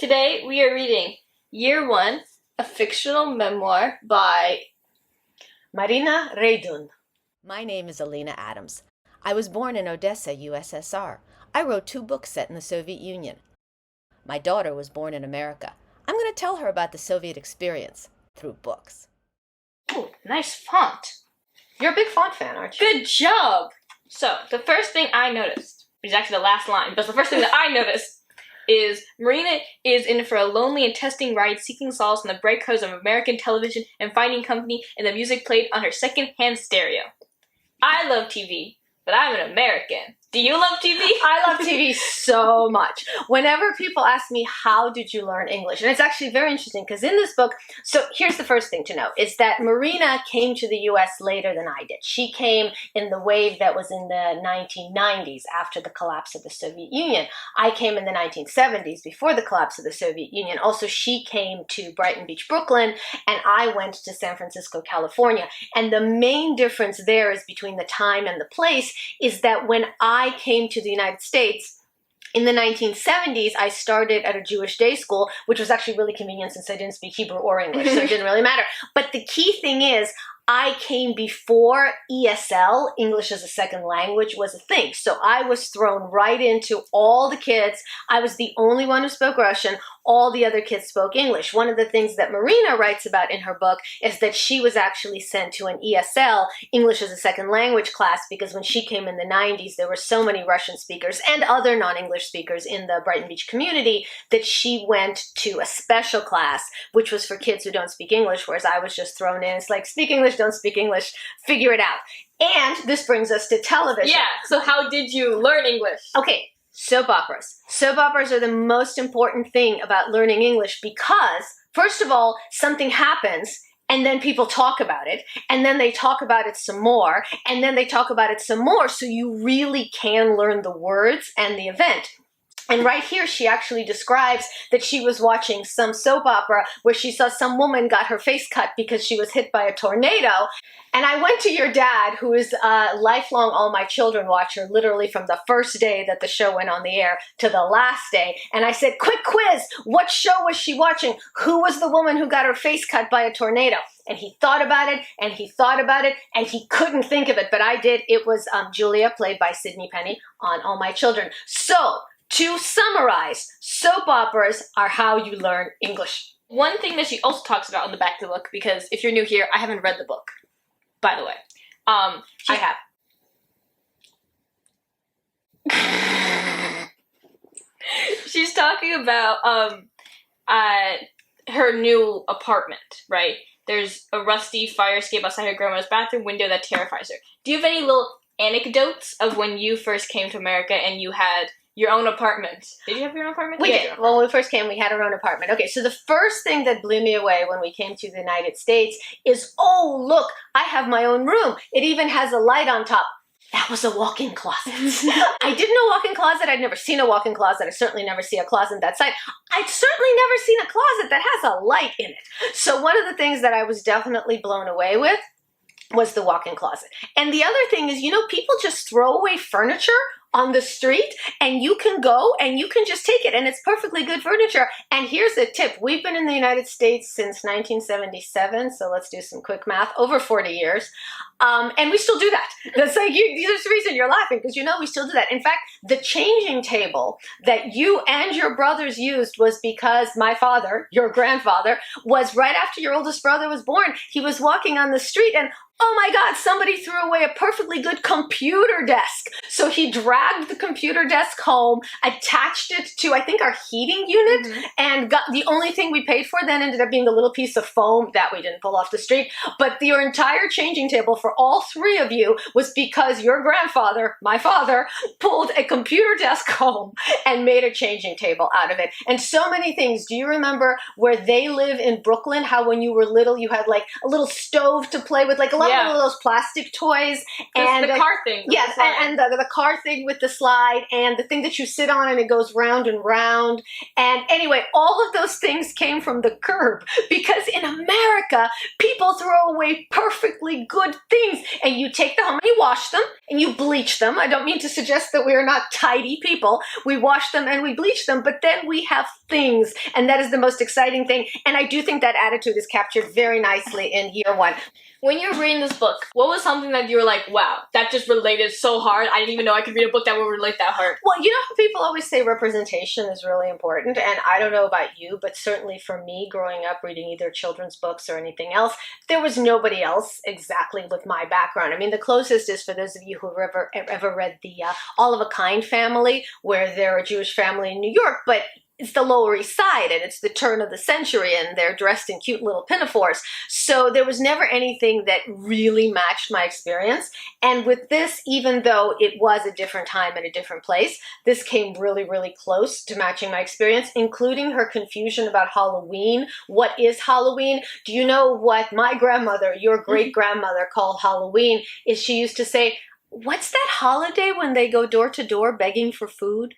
Today we are reading Year 1, a fictional memoir by Marina, Raydun. My name is Alina Adams. I was born in Odessa, USSR. I wrote 2 books set in the Soviet Union. My daughter was born in America. I'm going to tell her about the Soviet experience through books. Ooh, nice font. You're a big font fan, aren't you? Good job! So, the first thing I noticed, which is actually the last line, but the first thing that I noticed is Marina is in for a lonely and testing ride, seeking solace in the bright colors of American television and finding company in the music played on her second-hand stereo. I love TV, but I'm an American. Do you love TV? I love TV so much. Whenever people ask me, how did you learn English? And it's actually very interesting because in this book, so here's the first thing to know, is that Marina came to the US later than I did. She came in the wave that was in the 1990s after the collapse of the Soviet Union. I came in the 1970s before the collapse of the Soviet Union. Also, she came to Brighton Beach, Brooklyn, and I went to San Francisco, California. And the main difference there is between the time and the place is that when I came to the United States in the 1970s, I started at a Jewish day school, which was actually really convenient since I didn't speak Hebrew or English, so it didn't really matter. But the key thing is, I came before ESL, English as a Second Language, was a thing. So I was thrown right into all the kids. I was the only one who spoke Russian. All the other kids spoke English. One of the things that Marina writes about in her book is that she was actually sent to an ESL, English as a Second Language class, because when she came in the 90s, there were so many Russian speakers and other non-English speakers in the Brighton Beach community that she went to a special class, which was for kids who don't speak English, whereas I was just thrown in. It's like, speak English, don't speak English, figure it out. And this brings us to television. Yeah, so how did you learn English? Okay, soap operas. Soap operas are the most important thing about learning English because, first of all, something happens and then people talk about it, and then they talk about it some more, and then they talk about it some more, so you really can learn the words and the event. And right here, she actually describes that she was watching some soap opera where she saw some woman got her face cut because she was hit by a tornado. And I went to your dad, who is a lifelong All My Children watcher, literally from the first day that the show went on the air to the last day. And I said, quick quiz, what show was she watching? Who was the woman who got her face cut by a tornado? And he thought about it, and he thought about it, and he couldn't think of it. But I did. It was Julia, played by Sydney Penny on All My Children. So, to summarize, soap operas are how you learn English. One thing that she also talks about in the back of the book, because if you're new here, I haven't read the book, by the way. I have. She's talking about her new apartment, right? There's a rusty fire escape outside her grandma's bathroom window that terrifies her. Do you have any little anecdotes of when you first came to America and you had your own apartment? Did you have your own apartment? We did. Well, when we first came, we had our own apartment. Okay, so the first thing that blew me away when we came to the United States is, oh, look, I have my own room. It even has a light on top. That was a walk-in closet. I didn't know walk-in closet. I'd never seen a walk-in closet. I certainly never see a closet that size. I'd certainly never seen a closet that has a light in it. So one of the things that I was definitely blown away with was the walk-in closet. And the other thing is, you know, people just throw away furniture on the street, and you can go and you can just take it, and it's perfectly good furniture. And here's a tip. We've been in the United States since 1977, so let's do some quick math, over 40 years. And we still do that. That's like, there's a reason you're laughing, because you know we still do that. In fact, the changing table that you and your brothers used was because my father, your grandfather, was right after your oldest brother was born. He was walking on the street and, oh my God, somebody threw away a perfectly good computer desk. So he dragged the computer desk home, attached it to, I think, our heating unit, and got the only thing we paid for then ended up being a little piece of foam that we didn't pull off the street. But your entire changing table for all 3 of you was because your grandfather, my father, pulled a computer desk home and made a changing table out of it. And so many things. Do you remember where they live in Brooklyn, how when you were little, you had like a little stove to play with, like a lot of those plastic toys, and the car thing. Yes, and the car thing with the slide, and the thing that you sit on and it goes round and round. And anyway, all of those things came from the curb, because in America, people throw away perfectly good things. things. And you take them home and you wash them and you bleach them. I don't mean to suggest that we are not tidy people. We wash them and we bleach them, but then we have things. And that is the most exciting thing. And I do think that attitude is captured very nicely in year one. When you were reading this book, what was something that you were like, wow, that just related so hard. I didn't even know I could read a book that would relate that hard. Well, you know how people always say representation is really important, and I don't know about you, but certainly for me, growing up reading either children's books or anything else, there was nobody else exactly with my background. I mean, the closest is for those of you who have ever read the All of a Kind family, where they're a Jewish family in New York, but it's the Lower East Side, and it's the turn of the century, and they're dressed in cute little pinafores. So there was never anything that really matched my experience. And with this, even though it was a different time and a different place, this came really, really close to matching my experience, including her confusion about Halloween. What is Halloween? Do you know what my grandmother, your great-grandmother, called Halloween? Is she used to say, "What's that holiday when they go door to door begging for food?"